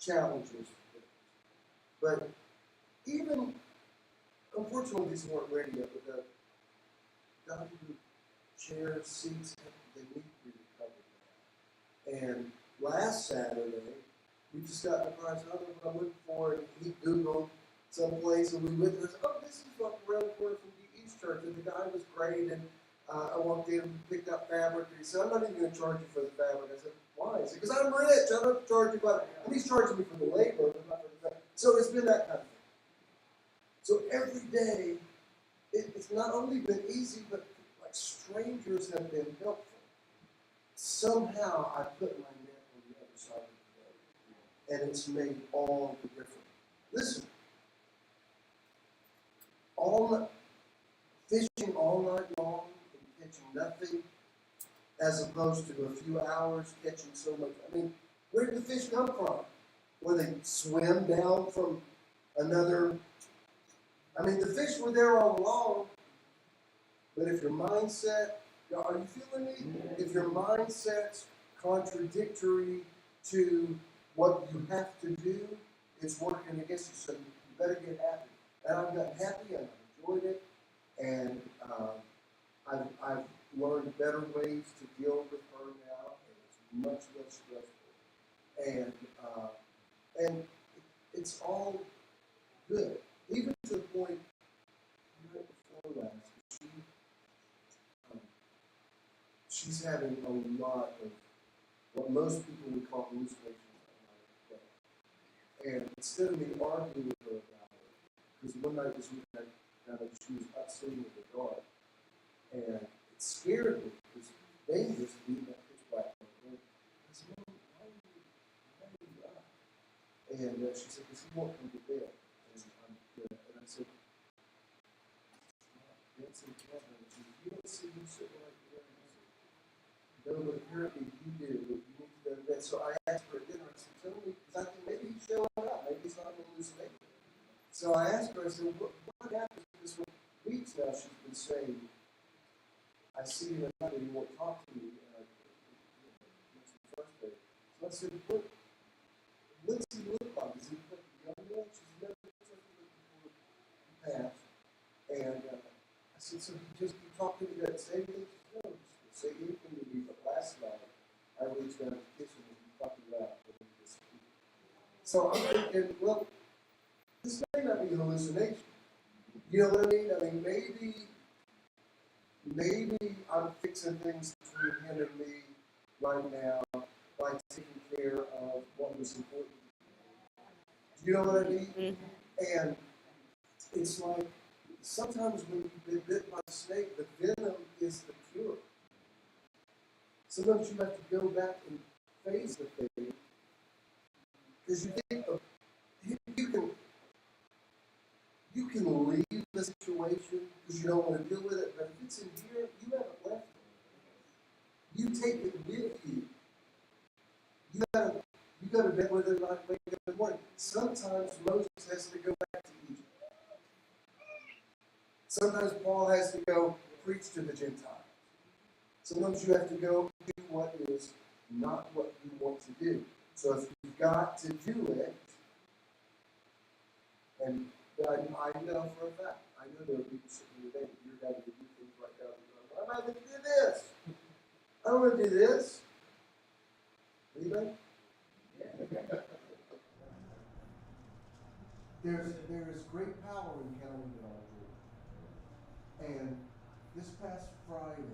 challenges. But even, unfortunately, these weren't ready yet, but the God who chairs, seats, they need to be recovered. And last Saturday, we just got the prize. I don't know what I'm looking for, and he Googled someplace, and we went there and said, oh, this is like around the corner from the East Church, and the guy was great, and I walked in and picked up fabric, and he said, I'm not even going to charge you for the fabric. I said, why? He said, because I'm rich, I don't have to charge you for it. And he's charging me for the labor, but not for the fabric. So it's been that kind of thing. So every day, it's not only been easy, but like strangers have been helpful. Somehow I put my net on the other side of the boat, and it's made all the difference. Listen, fishing all night long and catching nothing, as opposed to a few hours catching so much. I mean, where did the fish come from? Where they swim down from another? I mean, the fish were there all along, but if your mindset, are you feeling me? If your mindset's contradictory to what you have to do, it's working against you, so you better get happy. And I've gotten happy, and I've enjoyed it, and I've learned better ways to deal with her now, and it's much less stressful. And it's all good. Even to the point, right before last, she's having a lot of what most people would call hallucinations. And instead of me arguing with her about it, because one night this weekend, she was up sitting in the dark, and it scared me, because they just beat that pitch black. And I said, Mom, why are you up? And she said, because he won't come to bed. And I said, dancing together. And she said, you don't see me sitting right there. And I said, no, but apparently you do. You need to go to bed. So I asked her at dinner, I said, tell me, because I think maybe he's showing up. Maybe he's not an hallucination. So I asked her, I said, what happened? Because for weeks now she's been saying, I see you at night and you won't talk to me. That's the first day. So I said, what's he look like? Is he like a young man? She's never looked like before he passed. And I said, so you talk to me that same thing? She said, no, just say anything to me. But last night, I reached down to kiss him and he fucking laughed. So I'm thinking, well, this may not be a hallucination. You know what I mean? I mean, maybe I'm fixing things between him and me right now by taking care of what was important. Do you know what I mean? Mm-hmm. And it's like, sometimes when you've been bit by a snake, the venom is the cure. Sometimes you have to go back and face the thing, because you think you can leave the situation because you don't want to deal with it, but if it's in here, you haven't left it. You take it with you. You got to bed with it like wake up in the morning. Sometimes Moses has to go back to Egypt. Sometimes Paul has to go preach to the Gentiles. Sometimes you have to go do what is not what you want to do. So if you've got to do it, and I know for a fact, I know there are people sitting here today, you're having to do things right now. I'm not going to do this. I don't want to do this. Anybody? Yeah. There is great power in counting it all joy. And this past Friday,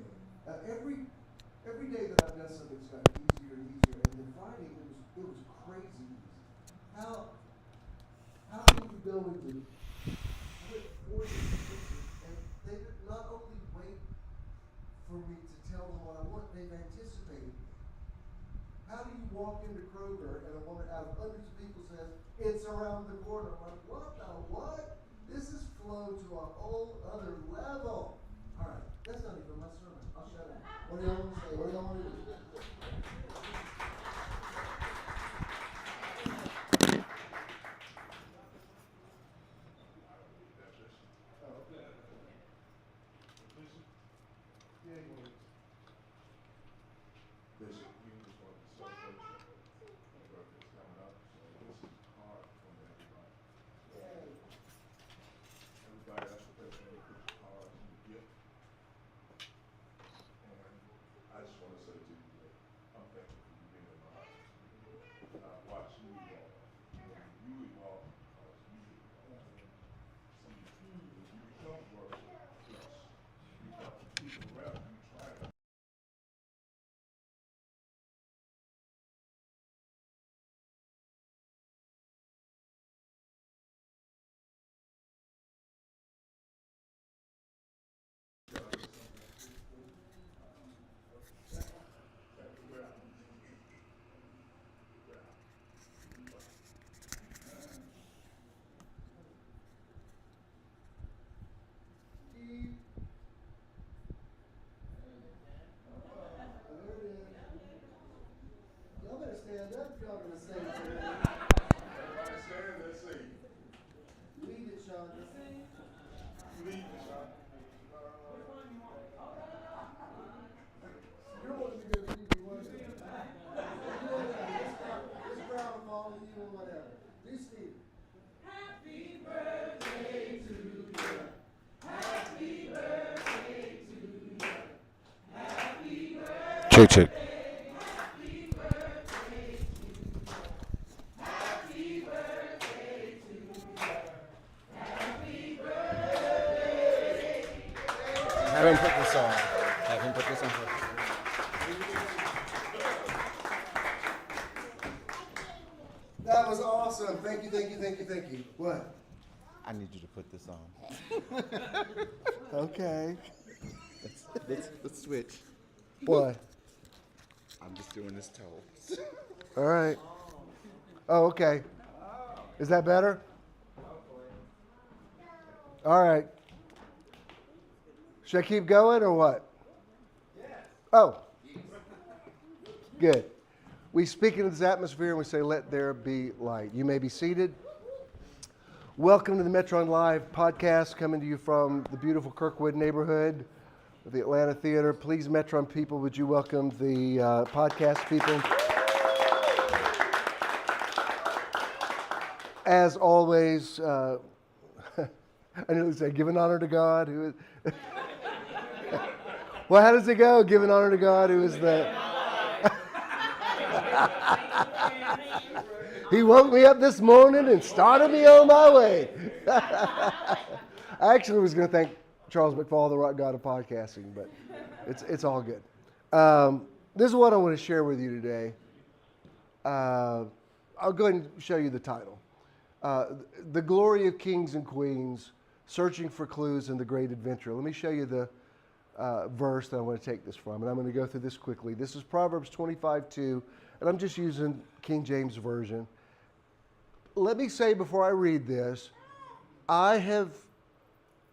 every day that I've done something's gotten easier and easier. And then Friday, it was crazy easy. How do you go into 40 and they not only wait for me to tell them what I want, they've anticipated me. How do you walk into Kroger and a woman out of hundreds of people says, it's around the corner? I'm like, what the what? This has flown to a whole other level. All right, that's not even my sermon. I'll shut up. What do y'all want to say? What do y'all want to do? Bishop, you just want to celebrate your birthday's coming up, so this is Please stand. Happy birthday to you. Happy birthday to you. Happy birthday. Check, check. Happy birthday to you. Happy birthday to you. Happy birthday. Have him put this on. Have him put this on. That was awesome. Thank you, thank you, thank you, thank you. What? I need you to put this on. Okay. Let's switch. What? I'm just doing this toe. All right. Oh, okay. Is that better? All right. Should I keep going or what? Oh. Good. We speak into this atmosphere and we say, let there be light. You may be seated. Welcome to the Metron Live podcast, coming to you from the beautiful Kirkwood neighborhood of the Atlanta Theater. Please, Metron people, would you welcome the podcast people? As always, I nearly said, giving honor to God. Who is well, how does it go? Giving honor to God, who is the... He woke me up this morning and started me on my way. I actually was going to thank Charles McFall, the rock god of podcasting, but it's all good. This is what I want to share with you today. I'll go ahead and show you the title. The Glory of Kings and Queens, Searching for Clues in the Great Adventure. Let me show you the verse that I want to take this from, and I'm going to go through this quickly. This is Proverbs 25:2, and I'm just using King James Version. Let me say before I read this, I have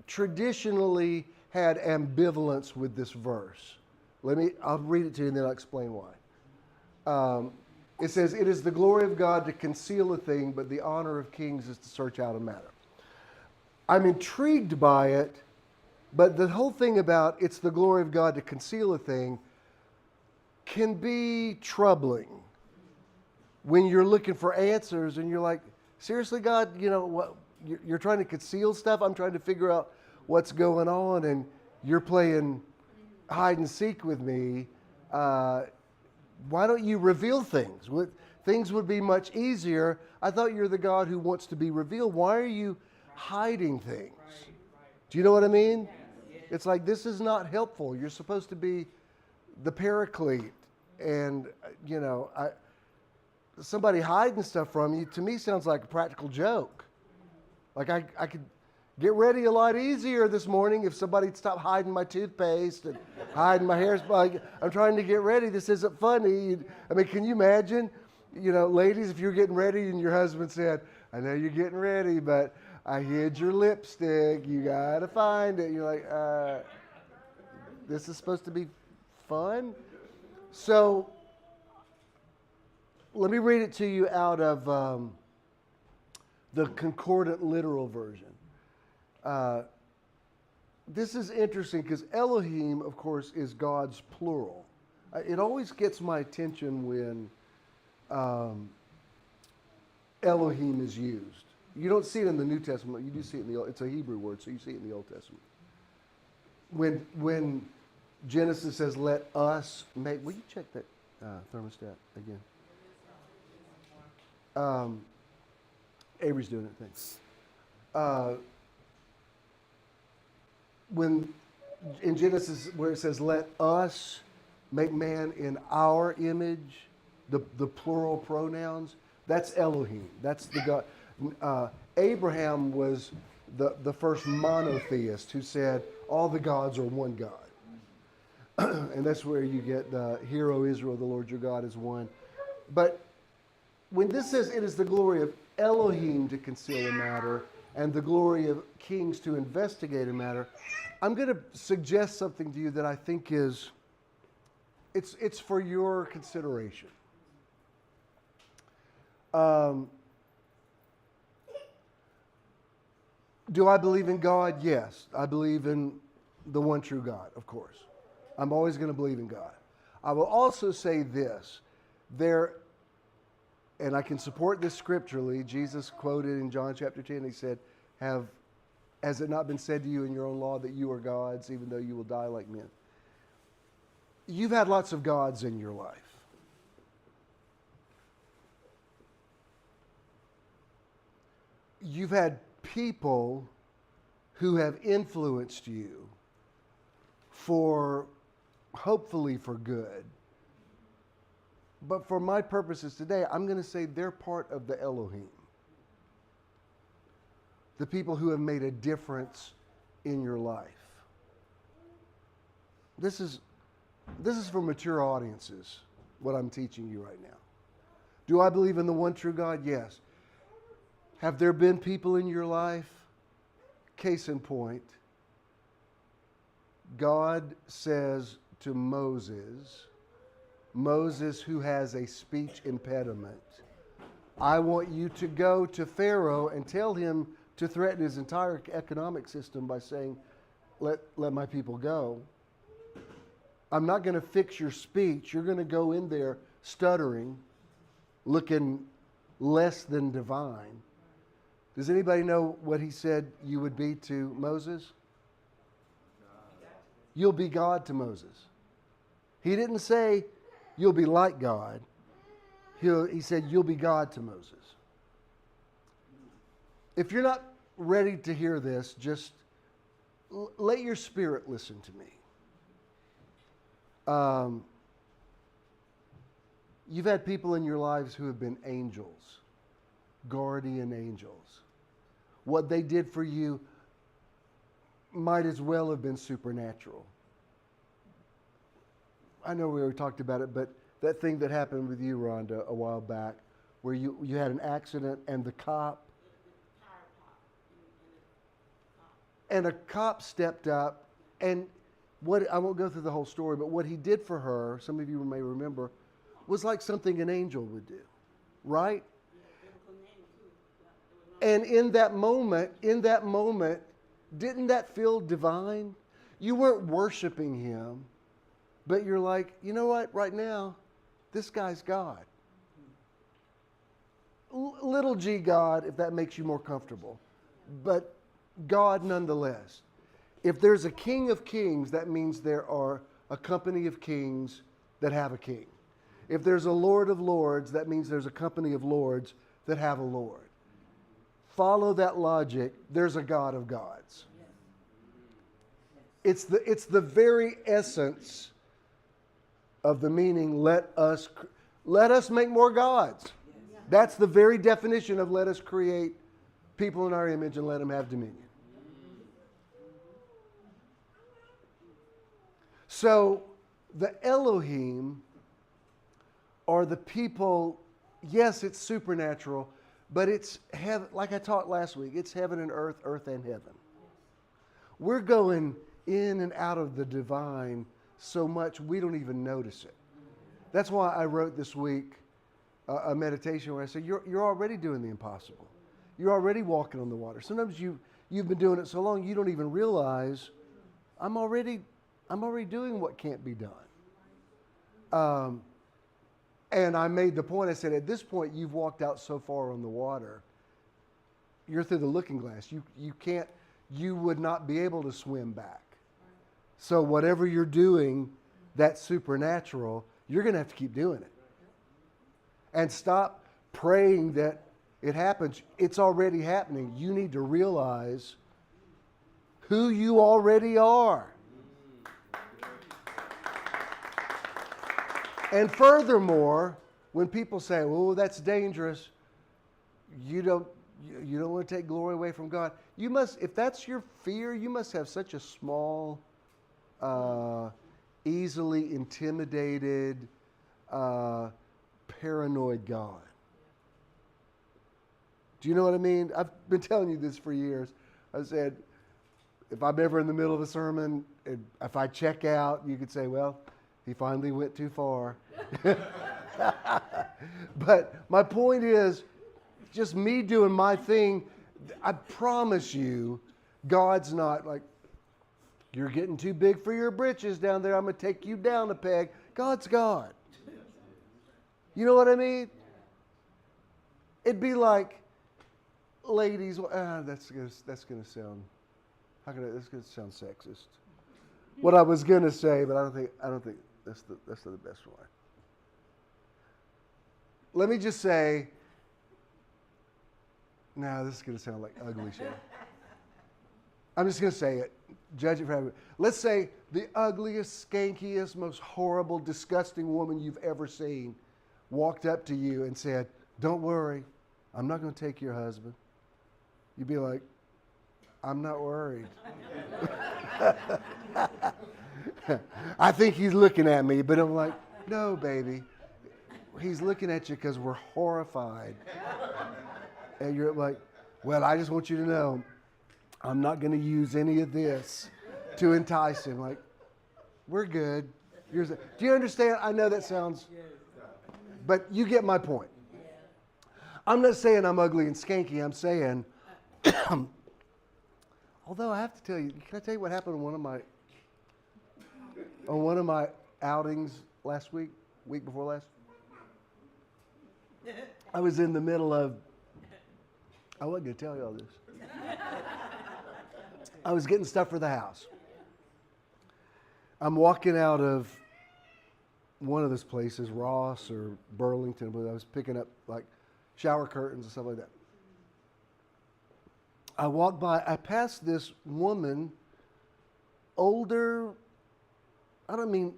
traditionally had ambivalence with this verse. I'll read it to you and then I'll explain why. It says, "It is the glory of God to conceal a thing, but the honor of kings is to search out a matter." I'm intrigued by it, but the whole thing about it's the glory of God to conceal a thing can be troubling when you're looking for answers and you're like, seriously, God, you know what? You're trying to conceal stuff. I'm trying to figure out what's going on, and you're playing hide and seek with me. Why don't you reveal things? Things would be much easier. I thought you're the God who wants to be revealed. Why are you hiding things? Do you know what I mean? It's like, this is not helpful. You're supposed to be the paraclete. And, you know, somebody hiding stuff from you, to me, sounds like a practical joke. Like, I could get ready a lot easier this morning if somebody'd stop hiding my toothpaste and hiding my hair. Like, I'm trying to get ready. This isn't funny. I mean, can you imagine, you know, ladies, if you're getting ready and your husband said, "I know you're getting ready, but I hid your lipstick. You got to find it." You're like, this is supposed to be fun? So let me read it to you out of the Concordant Literal Version. This is interesting because Elohim, of course, is God's plural. It always gets my attention when Elohim is used. You don't see it in the New Testament. You do see it in the Old. It's a Hebrew word, so you see it in the Old Testament. When Genesis says, "Let us make," will you check that thermostat again? Avery's doing it. Thanks. When in Genesis where it says, "Let us make man in our image," the plural pronouns, that's Elohim. That's the God. Abraham was the first monotheist who said all the gods are one God. And that's where you get the "Hear, O Israel, the Lord your God is one." But when this says it is the glory of Elohim to conceal a matter and the glory of kings to investigate a matter, I'm going to suggest something to you that I think is, it's for your consideration. Do I believe in God? Yes. I believe in the one true God, of course. I'm always going to believe in God. I will also say this. and I can support this scripturally. Jesus quoted in John chapter 10, he said, has it not been said to you in your own law that you are gods, even though you will die like men? You've had lots of gods in your life. You've had people who have influenced you hopefully for good. But for my purposes today, I'm going to say they're part of the Elohim. The people who have made a difference in your life. This is for mature audiences, what I'm teaching you right now. Do I believe in the one true God? Yes. Have there been people in your life? Case in point, God says to Moses who has a speech impediment, I want you to go to Pharaoh and tell him to threaten his entire economic system by saying, let my people go. I'm not going to fix your speech. You're going to go in there stuttering, looking less than divine. Does anybody know what he said you would be to Moses? You'll be God to Moses. He didn't say you'll be like God. He said you'll be God to Moses. If you're not ready to hear this, just let your spirit listen to me. You've had people in your lives who have been angels, guardian angels. What they did for you might as well have been supernatural. I know we already talked about it, but that thing that happened with you, Rhonda, a while back, where you had an accident and the cop, and a cop stepped up, and I won't go through the whole story, but what he did for her, some of you may remember, was like something an angel would do, right? And in that moment, didn't that feel divine? You weren't worshiping him, but you're like, you know what, right now, this guy's God. Little g God, if that makes you more comfortable, but God nonetheless. If there's a king of kings, that means there are a company of kings that have a king. If there's a lord of lords, that means there's a company of lords that have a lord. Follow that logic, there's a God of gods. It's the very essence of the meaning, let us make more gods. That's the very definition of let us create people in our image and let them have dominion. So the Elohim are the people, yes, it's supernatural, but it's heaven, like I taught last week, it's heaven and earth, earth and heaven. We're going in and out of the divine so much we don't even notice it. That's why I wrote this week a meditation where I said, you're already doing the impossible. You're already walking on the water. Sometimes you've been doing it so long you don't even realize I'm already doing what can't be done. And I made the point, I said, at this point, you've walked out so far on the water, you're through the looking glass. You would not be able to swim back. So whatever you're doing that's supernatural, you're going to have to keep doing it. And stop praying that it happens. It's already happening. You need to realize who you already are. And furthermore, when people say, "Oh, that's dangerous," you don't want to take glory away from God. You must, if that's your fear, you must have such a small, easily intimidated, paranoid God. Do you know what I mean? I've been telling you this for years. I said, if I'm ever in the middle of a sermon, if I check out, you could say, well, he finally went too far. But my point is, just me doing my thing, I promise you, God's not like, you're getting too big for your britches down there, I'm going to take you down a peg. God's God. You know what I mean? it'd be like, ladies, that's gonna sound, that's gonna sound sexist. What I was gonna say, but I don't think that's the best one. Let me just say, this is gonna sound like ugly shit. I'm just gonna say it. Judge it for everybody. Let's say the ugliest, skankiest, most horrible, disgusting woman you've ever seen walked up to you and said, "Don't worry, I'm not going to take your husband." You'd be like, "I'm not worried." I think he's looking at me, but I'm like, "No, baby. He's looking at you because we're horrified." And you're like, "Well, I just want you to know, I'm not going to use any of this to entice him." Like, we're good. Do you understand? I know that sounds, but you get my point. I'm not saying I'm ugly and skanky. I'm saying, although I have to tell you, can I tell you what happened on one of my outings last week before last? I was in the middle of, I wasn't going to tell you all this. I was getting stuff for the house. I'm walking out of one of those places, Ross or Burlington, but I was picking up like shower curtains and stuff like that. I walked by, I passed this woman, older, I don't mean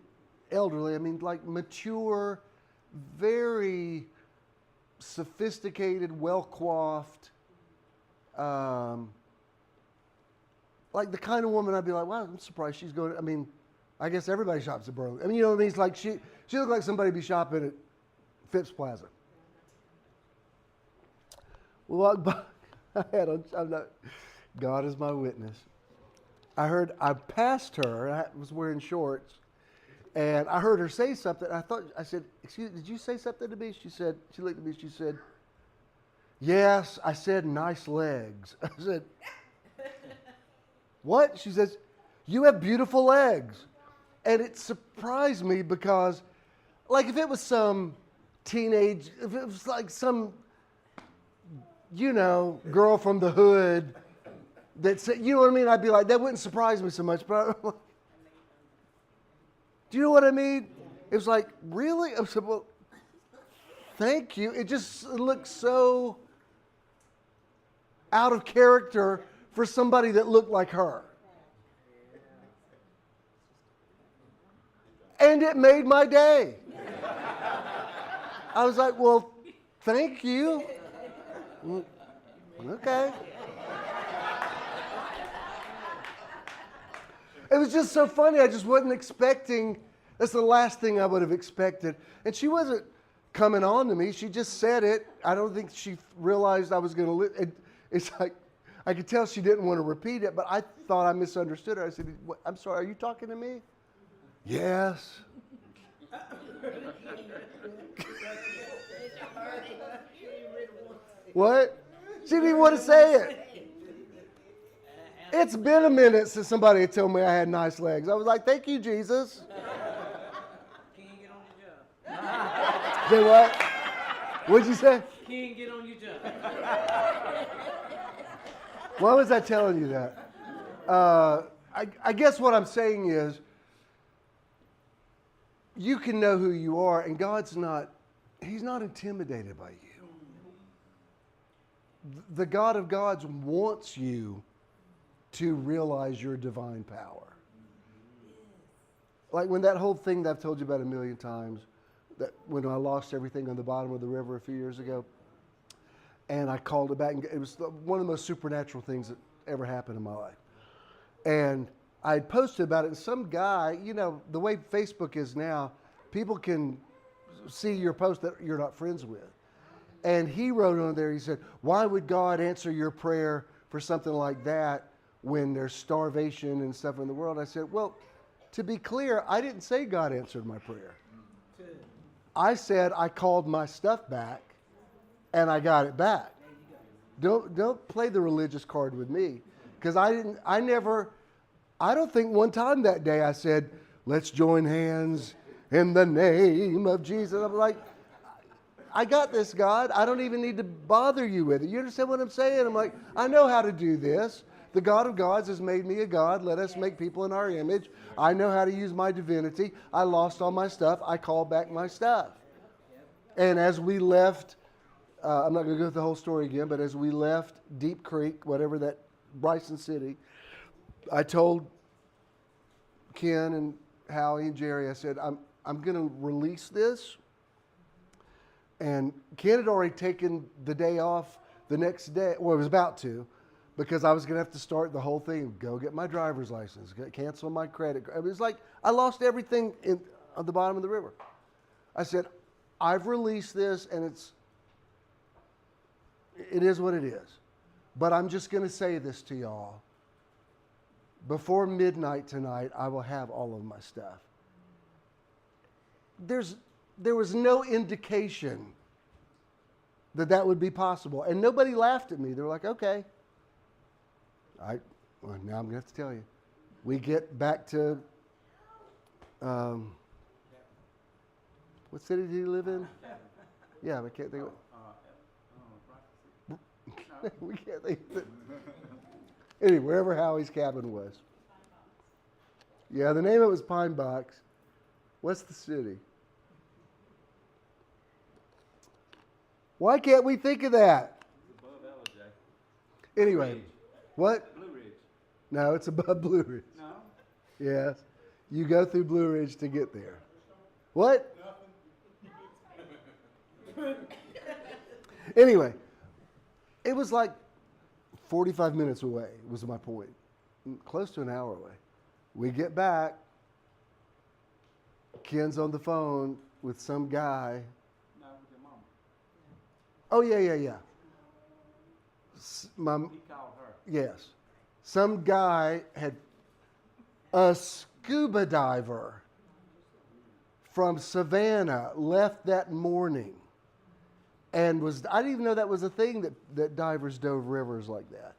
elderly, I mean like mature, very sophisticated, well-coiffed, like the kind of woman I'd be like, wow, I'm surprised she's going. I mean, I guess everybody shops at Burlington. I mean, you know what I mean? It's like she looked like somebody be shopping at Phipps Plaza. We walked by. God is my witness. I passed her. I was wearing shorts, and I heard her say something. I said, "Excuse me, did you say something to me?" She looked at me. She said, "Yes, I said nice legs." I said, "What?" She says, "You have beautiful legs." And it surprised me because, like, if it was some teenage, if it was like some, girl from the hood that said, you know what I mean? I'd be like, that wouldn't surprise me so much. But do you know what I mean? It was like, really? I said, well, thank you. It looked so out of character for somebody that looked like her. And it made my day. I was like, well, thank you. Okay. It was just so funny. I just wasn't expecting. That's the last thing I would have expected. And she wasn't coming on to me. She just said it. I don't think she realized I was going to. It's like, I could tell she didn't want to repeat it, but I thought I misunderstood her. I said, "I'm sorry, are you talking to me?" "Yes." What? She didn't even want to say it. It's been a minute since somebody had told me I had nice legs. I was like, thank you, Jesus. Can you get on your job? Say what? What'd you say? Can you get on your job? Why was I telling you that? I guess what I'm saying is, you can know who you are, and He's not intimidated by you. The God of gods wants you to realize your divine power. Like when that whole thing that I've told you about a million times, that when I lost everything on the bottom of the river a few years ago, and I called it back, and it was one of the most supernatural things that ever happened in my life. And I had posted about it, and some guy, the way Facebook is now, people can see your post that you're not friends with. And he wrote on there, he said, why would God answer your prayer for something like that when there's starvation and stuff in the world? I said, well, to be clear, I didn't say God answered my prayer. I said I called my stuff back and I got it back. Don't play the religious card with me, because I don't think one time that day I said, let's join hands in the name of Jesus. I'm like, I got this, God. I don't even need to bother you with it. You understand what I'm saying? I'm like, I know how to do this. The God of gods has made me a God. Let us make people in our image. I know how to use my divinity. I lost all my stuff. I called back my stuff. And as we left, I'm not going to go through the whole story again, but as we left Deep Creek, whatever that, Bryson City, I told Ken and Howie and Jerry, I said, I'm going to release this. And Ken had already taken the day off the next day. Well, he was about to, because I was going to have to start the whole thing. Go get my driver's license, cancel my credit card. It was like I lost everything on the bottom of the river. I said, I've released this, and it is what it is. But I'm just going to say this to y'all. Before midnight tonight, I will have all of my stuff. There was no indication that would be possible. And nobody laughed at me. They were like, okay. Well, now I'm going to have to tell you. We get back to, what city did he live in? Yeah, I can't think of it. We can't think of it. Anyway, wherever Howie's cabin was. Yeah, the name of it was Pine Box. What's the city? Why can't we think of that? It's above LJ. Anyway, Ridge. what? Blue Ridge. No, it's above Blue Ridge. No? Yes. You go through Blue Ridge to get there. What? Anyway, it was like 45 minutes away, was my point. Close to an hour away. We get back. Ken's on the phone with some guy. No, with your mama. Oh, yeah. He called her. Yes. Some guy had a scuba diver from Savannah left that morning and I didn't even know that was a thing that divers dove rivers like that.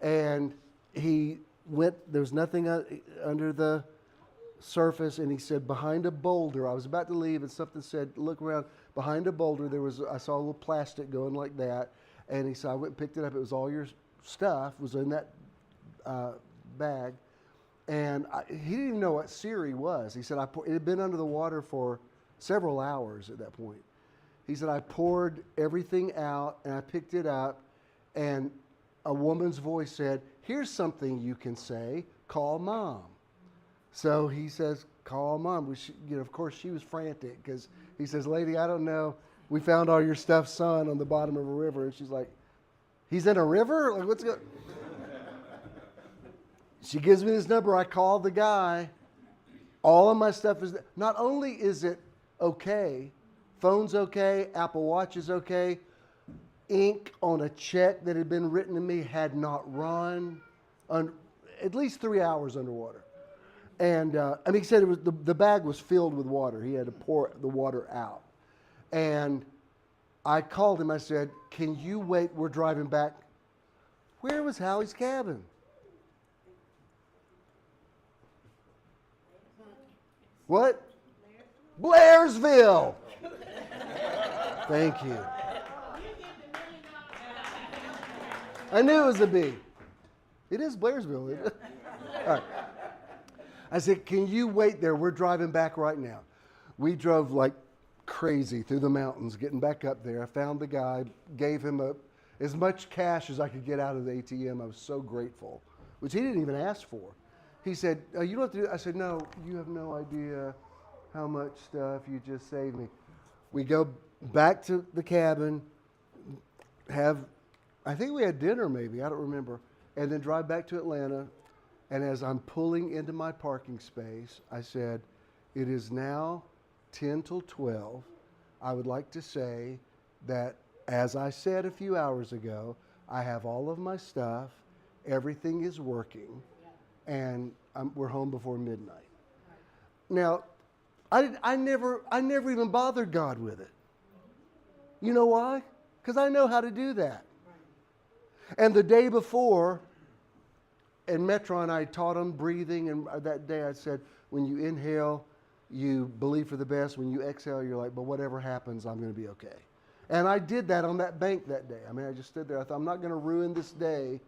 And he went, there was nothing under the surface, and he said, behind a boulder, I was about to leave and something said, look around, behind a boulder, I saw a little plastic going like that, and he said, I went and picked it up, it was all your stuff, was in that bag, and he didn't even know what Siri was. He said, it had been under the water for several hours at that point. He said, I poured everything out, and I picked it up, and a woman's voice said, here's something you can say, call Mom. So he says, call Mom. Of course, she was frantic because he says, lady, I don't know. We found all your stuff, son, on the bottom of a river. And she's like, he's in a river? Like, what's going on? She gives me this number. I call the guy. All of my stuff is there. Not only is it okay, phone's okay, Apple Watch is okay, ink on a check that had been written to me had not run at least 3 hours underwater. And he said it was the bag was filled with water. He had to pour the water out. And I called him. I said, can you wait? We're driving back. Where was Howie's cabin? What? Blairsville. Thank you. I knew it was a B. It is Blairsville, isn't it? All right. I said, can you wait there? We're driving back right now. We drove like crazy through the mountains, getting back up there. I found the guy, gave him as much cash as I could get out of the ATM. I was so grateful, which he didn't even ask for. He said, you don't have to do it. I said, no, you have no idea how much stuff you just saved me. We go back to the cabin, I think we had dinner maybe, I don't remember, and then drive back to Atlanta. And as I'm pulling into my parking space, I said, it is now 10 till 12. I would like to say that, as I said a few hours ago, I have all of my stuff, everything is working, and we're home before midnight. Now, I never even bothered God with it. You know why? Because I know how to do that. And the day before, in Metron, I taught them breathing, and that day I said, when you inhale, you believe for the best. When you exhale, you're like, but whatever happens, I'm going to be okay. And I did that on that bank that day. I mean, I just stood there. I thought, I'm not going to ruin this day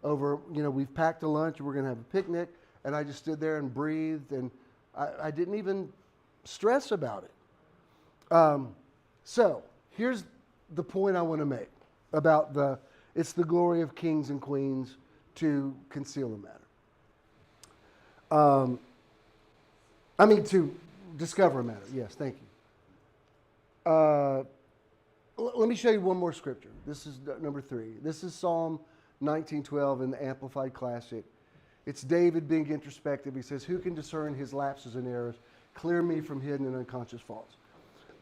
over, we've packed a lunch, we're going to have a picnic. And I just stood there and breathed, and I didn't even stress about it. So here's the point I want to make about it's the glory of kings and queens to conceal a matter. To discover a matter. Yes, thank you. Let me show you one more scripture. This is number 3. This is Psalm 19:12 in the Amplified Classic. It's David being introspective. He says, who can discern his lapses and errors? Clear me from hidden and unconscious faults.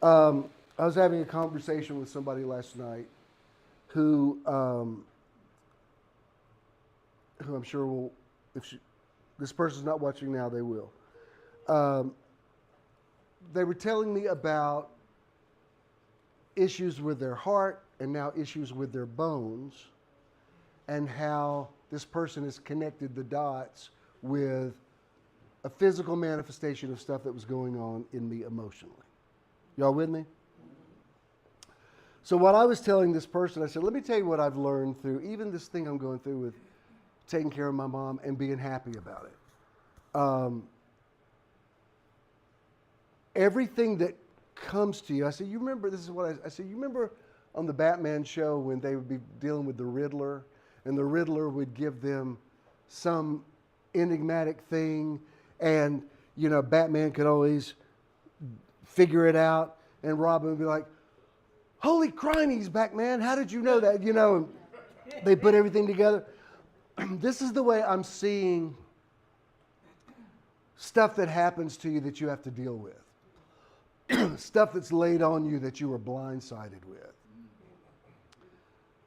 I was having a conversation with somebody last night who I'm sure will, this person's not watching now, they will. They were telling me about issues with their heart and now issues with their bones, and how this person has connected the dots with a physical manifestation of stuff that was going on in me emotionally. Y'all with me? So what I was telling this person, I said, let me tell you what I've learned through even this thing I'm going through with taking care of my mom and being happy about it. Everything that comes to you, I said, you remember, this is what I said, you remember on the Batman show when they would be dealing with the Riddler, and the Riddler would give them some enigmatic thing, and, Batman could always figure it out, and Robin would be like, holy crinies, Batman, how did you know that? And they put everything together. This is the way I'm seeing stuff that happens to you that you have to deal with. Stuff that's laid on you that you were blindsided with.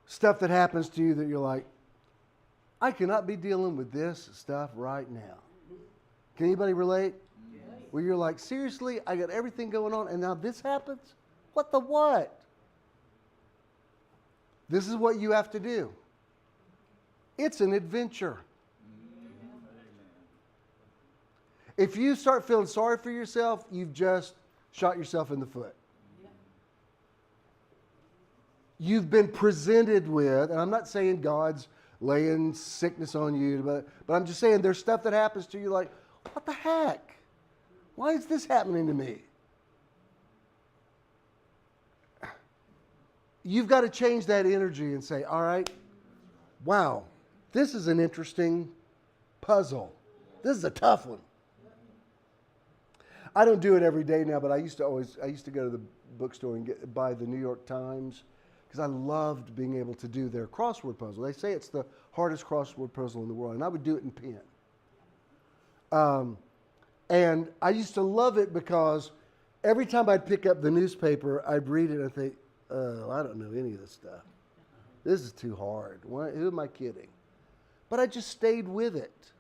Stuff that happens to you that you're like, I cannot be dealing with this stuff right now. Can anybody relate? Yes. Where you're like, seriously, I got everything going on and now this happens? What the what? This is what you have to do. It's an adventure. If you start feeling sorry for yourself, you've just shot yourself in the foot. You've been presented with, and I'm not saying God's laying sickness on you, but I'm just saying there's stuff that happens to you like, what the heck? Why is this happening to me? You've got to change that energy and say, all right, wow, this is an interesting puzzle. This is a tough one. I don't do it every day now, but I used to go to the bookstore and buy the New York Times because I loved being able to do their crossword puzzle. They say it's the hardest crossword puzzle in the world, and I would do it in pen. And I used to love it because every time I'd pick up the newspaper, I'd read it and I'd think, I don't know any of this stuff. This is too hard. Who am I kidding? But I just stayed with it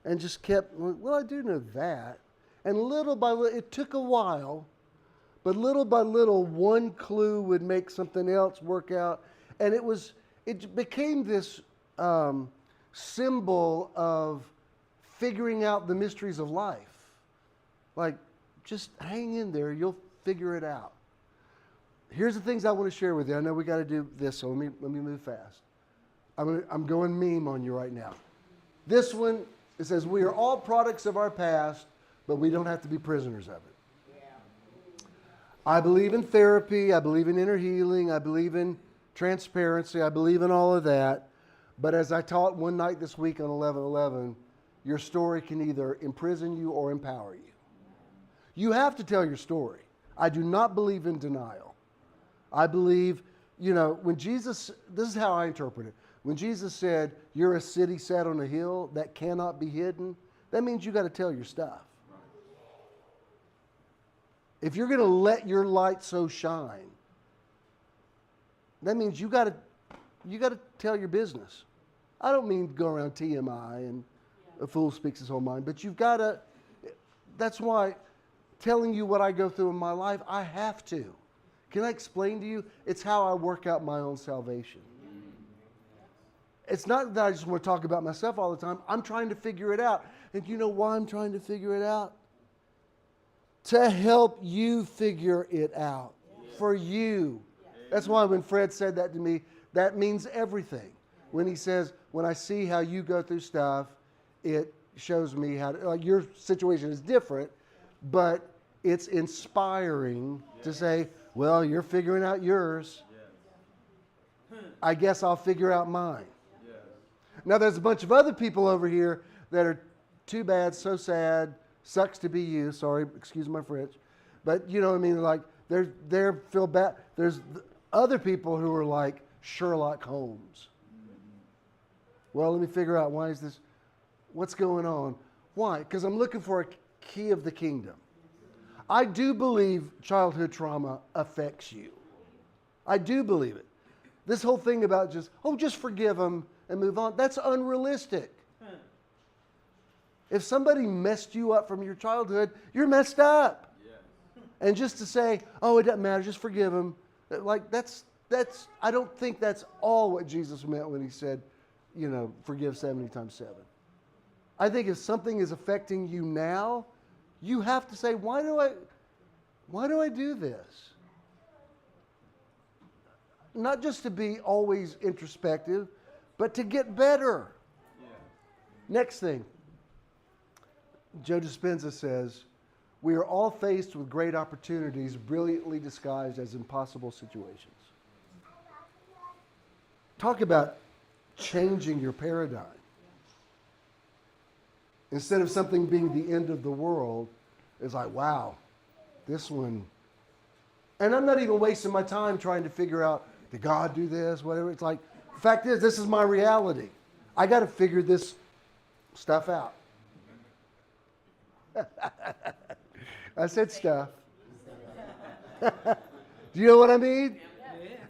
and just kept, well, I do know that. And little by little, it took a while, but little by little, one clue would make something else work out. And it became this symbol of figuring out the mysteries of life. Like, just hang in there, you'll figure it out. Here's the things I want to share with you. I know we got to do this, so let me move fast. I'm going meme on you right now. This one, it says, we are all products of our past, but we don't have to be prisoners of it. Yeah. I believe in therapy. I believe in inner healing. I believe in transparency. I believe in all of that. But as I taught one night this week on 11:11, your story can either imprison you or empower you. You have to tell your story. I do not believe in denial. I believe, when Jesus, this is how I interpret it. When Jesus said, you're a city set on a hill that cannot be hidden, that means you got to tell your stuff. If you're going to let your light so shine, that means you got to tell your business. I don't mean go around TMI and a fool speaks his whole mind, but you've got to, that's why telling you what I go through in my life, I have to. Can I explain to you? It's how I work out my own salvation. It's not that I just want to talk about myself all the time. I'm trying to figure it out. And you know why I'm trying to figure it out? To help you figure it out. for you. That's why when Fred said that to me, that means everything. When he says, when I see how you go through stuff, it shows me how to, like, your situation is different, but it's inspiring to say, well, you're figuring out yours. I guess I'll figure out mine. Now, there's a bunch of other people over here that are too bad, so sad, sucks to be you. Sorry, excuse my French. But you know what I mean? Like, they're feel bad. There's other people who are like Sherlock Holmes. Well, let me figure out why is this, what's going on? Why? Because I'm looking for a key of the kingdom. I do believe childhood trauma affects you. I do believe it. This whole thing about just forgive them and move on, that's unrealistic. If somebody messed you up from your childhood, you're messed up. And just to say, oh, it doesn't matter, just forgive them, like that's I don't think that's all what Jesus meant when he said, you know, forgive 70 times 7. I think if something is affecting you now, you have to say, why do I do this? Not just to be always introspective, but to get better. Next thing. Joe Dispenza says, we are all faced with great opportunities brilliantly disguised as impossible situations. Talk about changing your paradigm. Instead of something being the end of the world, it's like, wow, this one. And I'm not even wasting my time trying to figure out, did God do this, whatever. It's like, the fact is, this is my reality. I got to figure this stuff out. I said stuff. Do you know what I mean?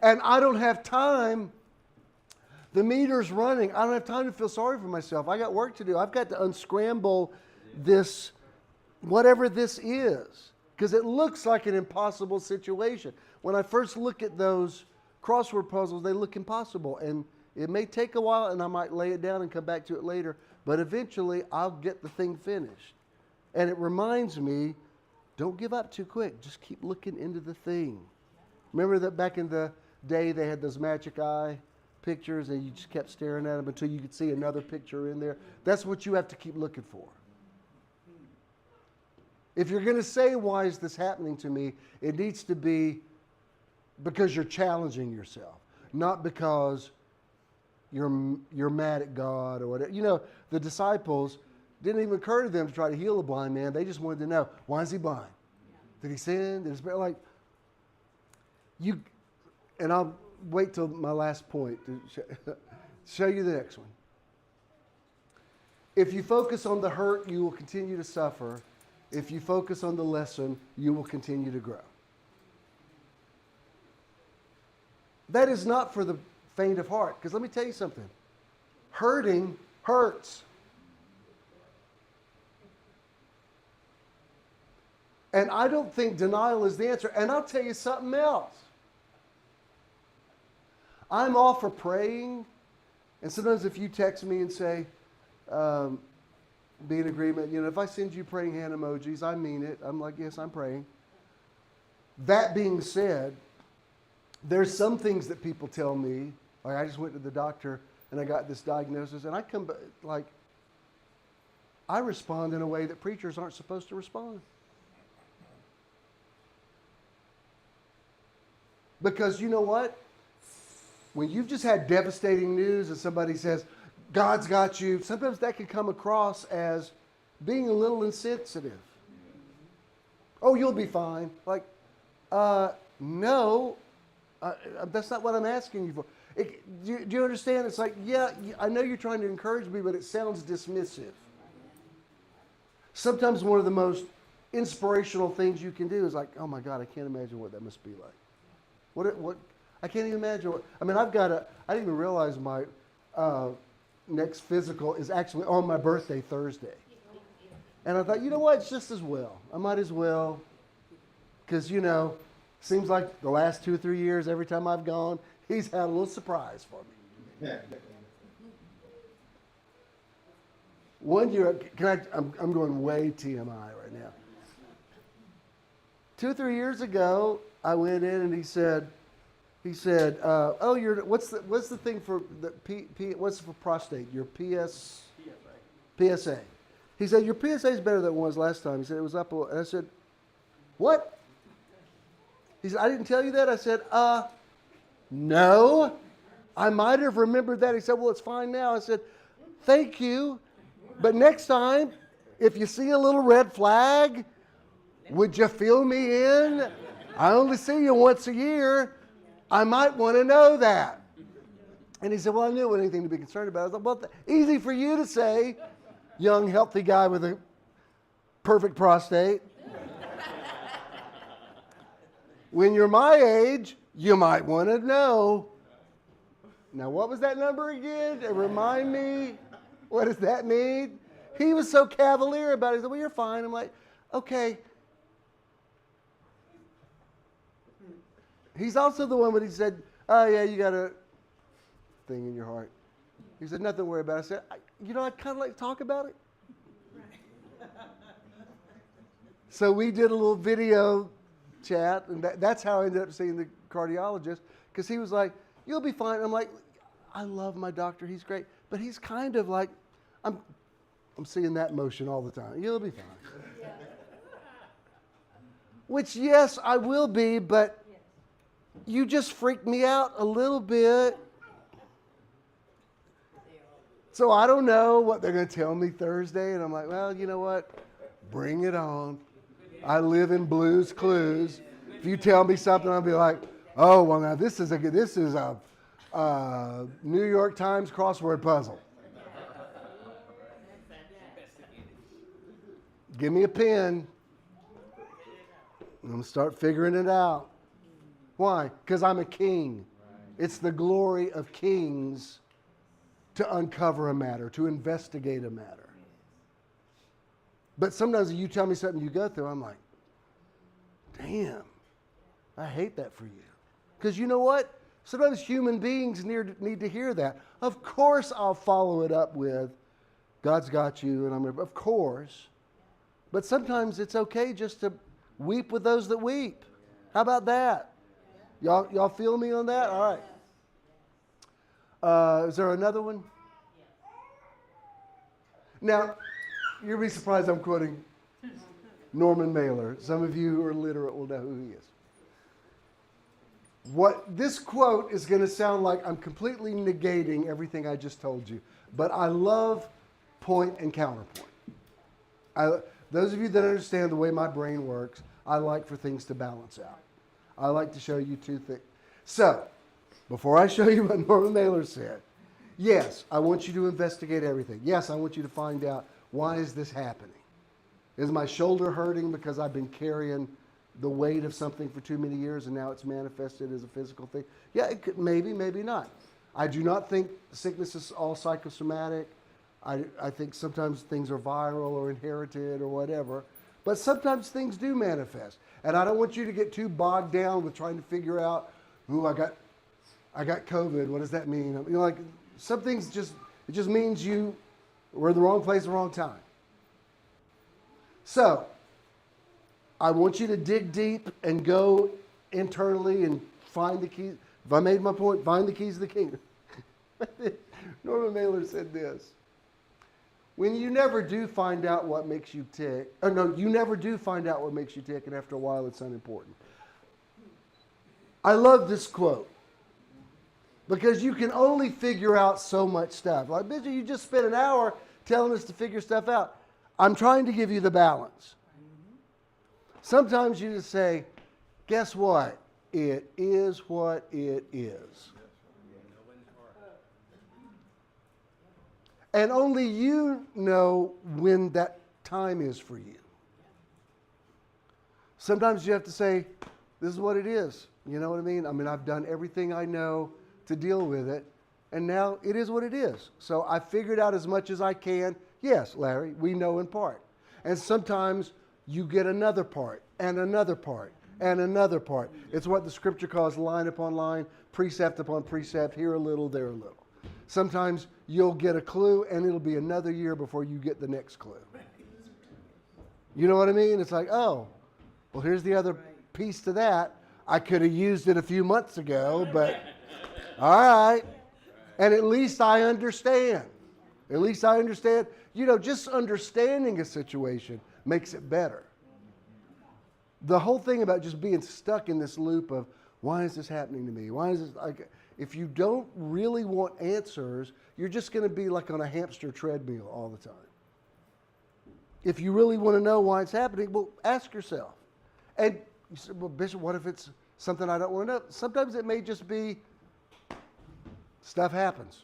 And I don't have time. The meter's running. I don't have time to feel sorry for myself. I got work to do. I've got to unscramble this, whatever this is, because it looks like an impossible situation. When I first look at those crossword puzzles, they look impossible. And it may take a while, and I might lay it down and come back to it later. But eventually, I'll get the thing finished. And it reminds me, don't give up too quick. Just keep looking into the thing. Remember that back in the day, they had those magic eye pictures, and you just kept staring at them until you could see another picture in there? That's what you have to keep looking for. If you're going to say, why is this happening to me, it needs to be because you're challenging yourself, not because you're mad at God or whatever. You know, the disciples, didn't even occur to them to try to heal a blind man. They just wanted to know, why is he blind? Did he sin? Did he spirit? Like, you, and I'll wait till my last point to show you the next one. If you focus on the hurt, you will continue to suffer. If you focus on the lesson, you will continue to grow. That is not for the faint of heart, because let me tell you something. Hurting hurts. And I don't think denial is the answer. And I'll tell you something else. I'm all for praying. And sometimes if you text me and say, be in agreement, you know, if I send you praying hand emojis, I mean it. I'm like, yes, I'm praying. That being said, there's some things that people tell me, like I just went to the doctor and I got this diagnosis, and I come back, like, I respond in a way that preachers aren't supposed to respond. Because you know what? When you've just had devastating news and somebody says, God's got you, sometimes that can come across as being a little insensitive. Oh, you'll be fine. Like, no, that's not what I'm asking you for. Do you understand? It's like, yeah, I know you're trying to encourage me, but it sounds dismissive. Sometimes one of the most inspirational things you can do is like, oh my God, I can't imagine what that must be like. What? I can't even imagine what. I mean, I didn't even realize my next physical is actually on my birthday, Thursday. And I thought, you know what? It's just as well. I might as well, because, you know, seems like the last 2 or 3 years, every time I've gone, he's had a little surprise for me. One year, I'm going way TMI right now. 2 or 3 years ago, I went in and he said, oh, what's the thing for the what's for prostate? Your PSA. He said, your PSA is better than it was last time. He said, it was up a little. And I said, what? He said, I didn't tell you that? I said, no. I might have remembered that. He said, well, it's fine now. I said, thank you. But next time, if you see a little red flag, would you fill me in? I only see you once a year. I might want to know that. And he said, well, I knew it wasn't anything to be concerned about. I was like, well, easy for you to say, young, healthy guy with a perfect prostate. When you're my age, you might want to know. Now, what was that number again? Remind me. What does that mean? He was so cavalier about it. He said, well, you're fine. I'm like, okay. He's also the one when he said, oh, yeah, you got a thing in your heart. He said, nothing to worry about. I said, I'd kind of like to talk about it. So we did a little video chat, and that's how I ended up seeing the cardiologist, because he was like, you'll be fine. I'm like, I love my doctor. He's great. But he's kind of like, I'm seeing that motion all the time. You'll be fine. Yeah. Which, yes, I will be, but you just freaked me out a little bit. So I don't know what they're going to tell me Thursday. And I'm like, well, you know what? Bring it on. I live in Blue's Clues. If you tell me something, I'll be like, oh, well, now this is a New York Times crossword puzzle. Give me a pen. I'm going to start figuring it out. Why? Because I'm a king. It's the glory of kings to uncover a matter, to investigate a matter. But sometimes you tell me something you go through, I'm like, damn, I hate that for you. Because you know what? Sometimes human beings need to hear that. Of course I'll follow it up with, God's got you, and of course. But sometimes it's okay just to weep with those that weep. How about that? Y'all feel me on that? All right. Is there another one? Now, you'll be surprised I'm quoting Norman Mailer. Some of you who are literate will know who he is. What this quote is going to sound like I'm completely negating everything I just told you. But I love point and counterpoint. Those of you that understand the way my brain works, I like for things to balance out. I like to show you two things. So, before I show you what Norman Mailer said, yes, I want you to investigate everything. Yes, I want you to find out, why is this happening? Is my shoulder hurting because I've been carrying the weight of something for too many years and now it's manifested as a physical thing? Yeah, it could, maybe not. I do not think sickness is all psychosomatic. I think sometimes things are viral or inherited or whatever. But sometimes things do manifest. And I don't want you to get too bogged down with trying to figure out, ooh, I got COVID. What does that mean? You know, like some things it just means you were in the wrong place at the wrong time. So, I want you to dig deep and go internally and find the keys. If I made my point, find the keys of the kingdom. Norman Mailer said this. When you never do find out what makes you tick, you never do find out what makes you tick, and after a while it's unimportant. I love this quote because you can only figure out so much stuff. Like, Bishop, you just spent an hour telling us to figure stuff out. I'm trying to give you the balance. Sometimes you just say, guess what? It is what it is. And only you know when that time is for you. Sometimes you have to say, this is what it is. You know what I mean? I mean, I've done everything I know to deal with it, and now it is what it is. So I figured out as much as I can. Yes, Larry, we know in part. And sometimes you get another part, and another part, and another part. It's what the scripture calls line upon line, precept upon precept, here a little, there a little. Sometimes you'll get a clue, and it'll be another year before you get the next clue. You know what I mean? It's like, oh, well, here's the other piece to that. I could have used it a few months ago, but all right. And at least I understand. At least I understand. You know, just understanding a situation makes it better. The whole thing about just being stuck in this loop of, why is this happening to me? Why is this like? If you don't really want answers, you're just going to be like on a hamster treadmill all the time. If you really want to know why it's happening, well, ask yourself. And you say, well, Bishop, what if it's something I don't want to know? Sometimes it may just be stuff happens.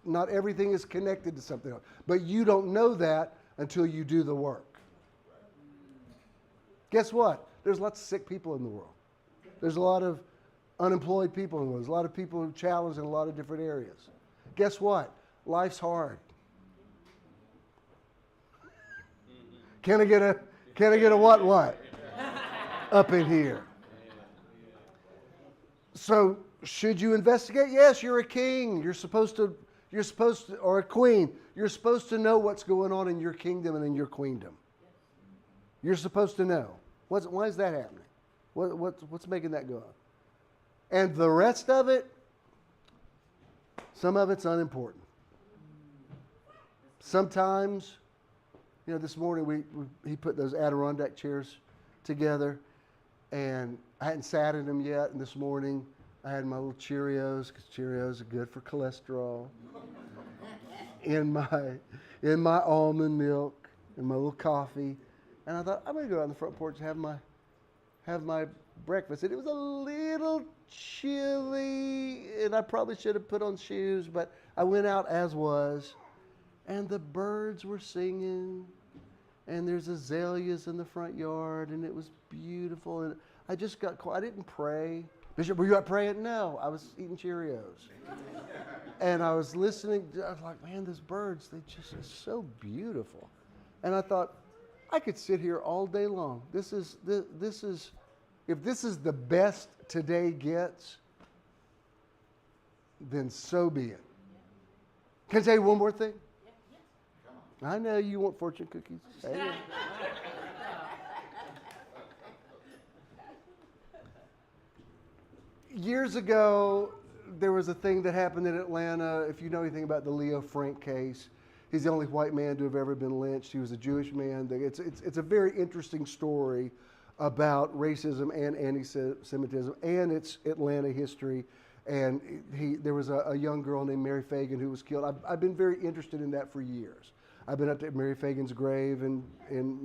Not everything is connected to something else. But you don't know that until you do the work. Guess what? There's lots of sick people in the world. There's a lot of unemployed people in the world. There's a lot of people who are challenged in a lot of different areas. Guess what? Life's hard. Can I get a what? Up in here. So should you investigate? Yes, you're a king. You're supposed to, or a queen. You're supposed to know what's going on in your kingdom and in your queendom. You're supposed to know. Why is that happening? What's making that go on? And the rest of it, some of it's unimportant. Sometimes, you know, this morning he put those Adirondack chairs together, and I hadn't sat in them yet. And this morning I had my little Cheerios, because Cheerios are good for cholesterol, in my almond milk and my little coffee. And I thought, I'm going to go out on the front porch and have my breakfast. And it was a little chilly, and I probably should have put on shoes, but I went out as was, and the birds were singing, and there's azaleas in the front yard, and it was beautiful. And I just got quiet. I didn't pray. Bishop, were you out praying? No, I was eating Cheerios. And I was listening. I was like, man, those birds, they just are so beautiful. And I thought, I could sit here all day long. This is if this is the best today gets, then so be it. Can I tell you one more thing? I know you want fortune cookies. Say it. Years ago, there was a thing that happened in Atlanta. If you know anything about the Leo Frank case, he's the only white man to have ever been lynched. He was a Jewish man. It's a very interesting story about racism and anti-Semitism, and it's Atlanta history. And there was a young girl named Mary Fagan who was killed. I've been very interested in that for years. I've been up to Mary Fagan's grave in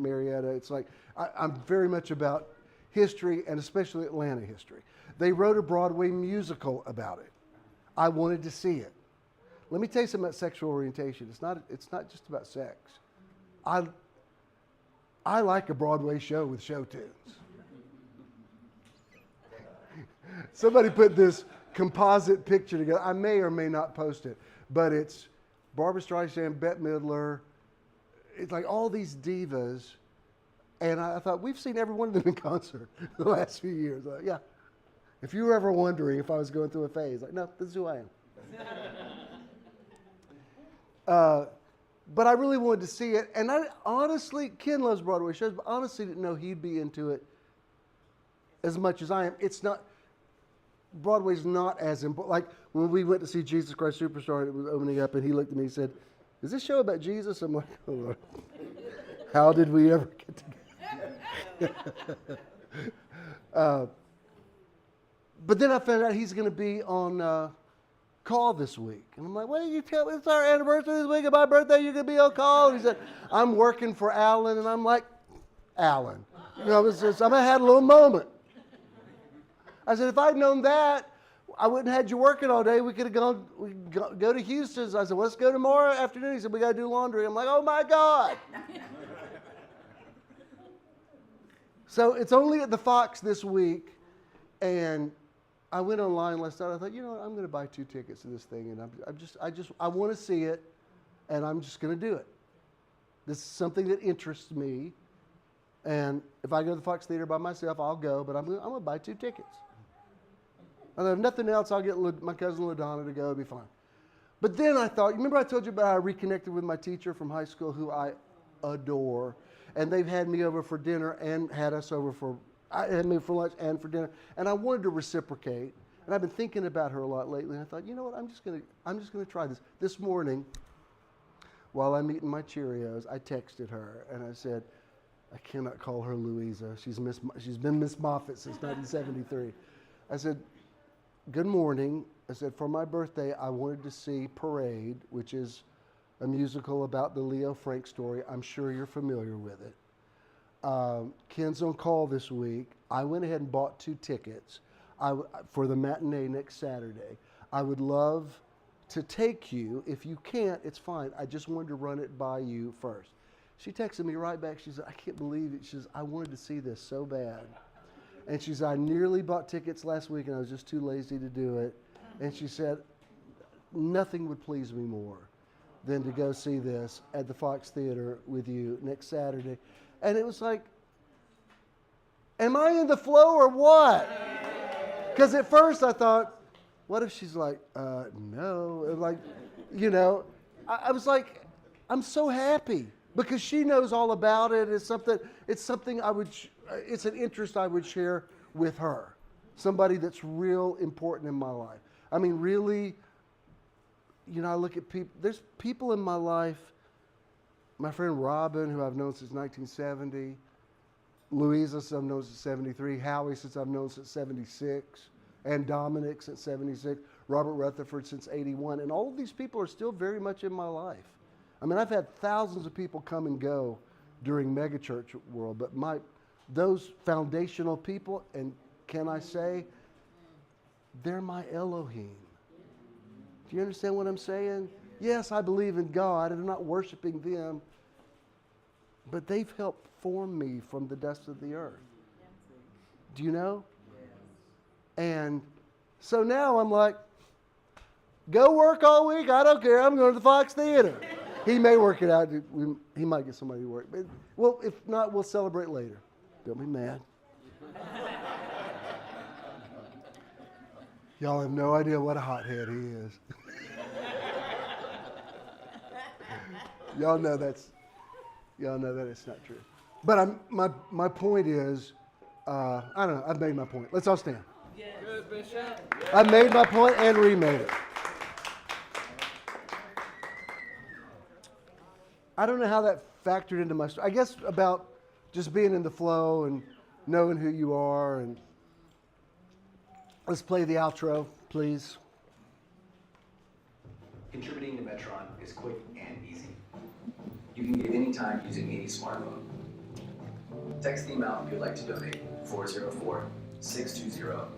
Marietta. It's like, I'm very much about history, and especially Atlanta history. They wrote a Broadway musical about it. I wanted to see it. Let me tell you something about sexual orientation. It's not just about sex. I like a Broadway show with show tunes. Somebody put this composite picture together. I may or may not post it, but it's Barbra Streisand, Bette Midler. It's like all these divas, and I thought, we've seen every one of them in concert the last few years. Yeah. If you were ever wondering if I was going through a phase, like, no, this is who I am. But I really wanted to see it, and I honestly, Ken loves Broadway shows, but honestly didn't know he'd be into it as much as I am. It's not, Broadway's not as important. Like when we went to see Jesus Christ Superstar, and it was opening up, and he looked at me and said, is this show about Jesus? I'm like, oh Lord, how did we ever get together? But then I found out he's going to be on call this week. And I'm like, what did you tell me? It's our anniversary this week. And my birthday, you're going to be on call? And he said, I'm working for Alan. And I'm like, Alan. You know, I had a little moment. I said, if I'd known that, I wouldn't have had you working all day. We could have go to Houston's. I said, let's go tomorrow afternoon. He said, we got to do laundry. I'm like, oh my God. So it's only at the Fox this week. And I went online last night. I thought, you know what, I'm going to buy 2 tickets to this thing, and I want to see it, and I'm just going to do it. This is something that interests me, and if I go to the Fox Theater by myself, I'll go. But I'm going to buy 2 tickets. And if nothing else, I'll get my cousin LaDonna to go. It'll be fine. But then I thought, remember I told you about how I reconnected with my teacher from high school, who I adore, and they've had me over for dinner and had us over for I had me for lunch and for dinner, and I wanted to reciprocate. And I've been thinking about her a lot lately. And I thought, you know what? I'm just gonna try this. This morning, while I'm eating my Cheerios, I texted her and I said, I cannot call her Louisa. She's been Miss Moffat since 1973. I said, good morning. I said, for my birthday, I wanted to see Parade, which is a musical about the Leo Frank story. I'm sure you're familiar with it. Ken's on call this week. I went ahead and bought 2 tickets for the matinee next Saturday. I would love to take you. If you can't, it's fine. I just wanted to run it by you first. She texted me right back. She said, I can't believe it. She says, I wanted to see this so bad. And she said, I nearly bought tickets last week and I was just too lazy to do it. And she said, nothing would please me more than to go see this at the Fox Theater with you next Saturday. And it was like, am I in the flow or what? Because at first I thought, what if she's like, no? And like, you know, I was like, I'm so happy because she knows all about it. It's something it's an interest I would share with her. Somebody that's real important in my life. I mean, really, you know, I look at people, there's people in my life, my friend Robin, who I've known since 1970, Louisa, since I've known since 73, Howie, since I've known since 76, and Dominic since 76, Robert Rutherford since 81, and all of these people are still very much in my life. I mean, I've had thousands of people come and go during megachurch world, but those foundational people, and can I say, they're my Elohim. Do you understand what I'm saying? Yes, I believe in God, and I'm not worshiping them, but they've helped form me from the dust of the earth. Do you know? And so now I'm like, go work all week. I don't care. I'm going to the Fox Theater. He may work it out. He might get somebody to work. But, well, if not, we'll celebrate later. Don't be mad. Y'all have no idea what a hothead he is. Y'all know that it's not true. But my point is, I don't know. I've made my point. Let's all stand. Good, Bishop. I made my point and remade it. I don't know how that factored into my story. I guess about just being in the flow and knowing who you are. And let's play the outro, please. Contributing to Metron is quick and easy. You can give anytime using any smartphone. Text the amount you'd like to donate, 404-620-5044.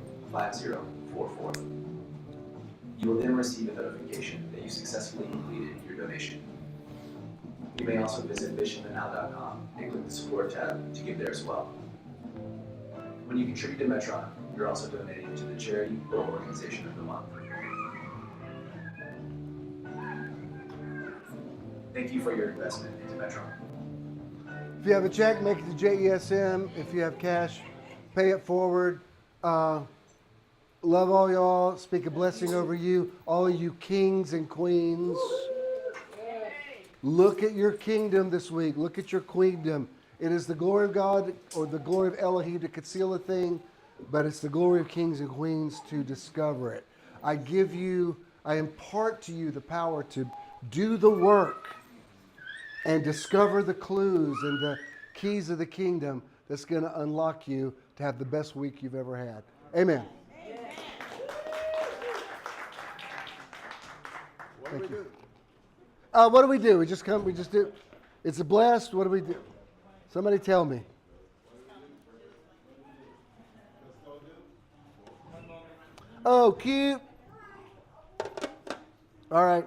You will then receive a notification that you successfully completed your donation. You may also visit bishopandow.com and click the support tab to give there as well. When you contribute to Metron, you're also donating to the charity or organization of the month. Thank you for your investment into Metron. If you have a check, make it to JESM. If you have cash, pay it forward. Love all y'all. Speak a blessing over you, all you kings and queens. Look at your kingdom this week. Look at your queendom. It is the glory of God or the glory of Elohim to conceal a thing, but it's the glory of kings and queens to discover it. I impart to you the power to do the work and discover the clues and the keys of the kingdom that's going to unlock you to have the best week you've ever had. Amen. Thank you. What do we do? We just do. It's a blessed. What do we do? Somebody tell me. Oh, cute. All right.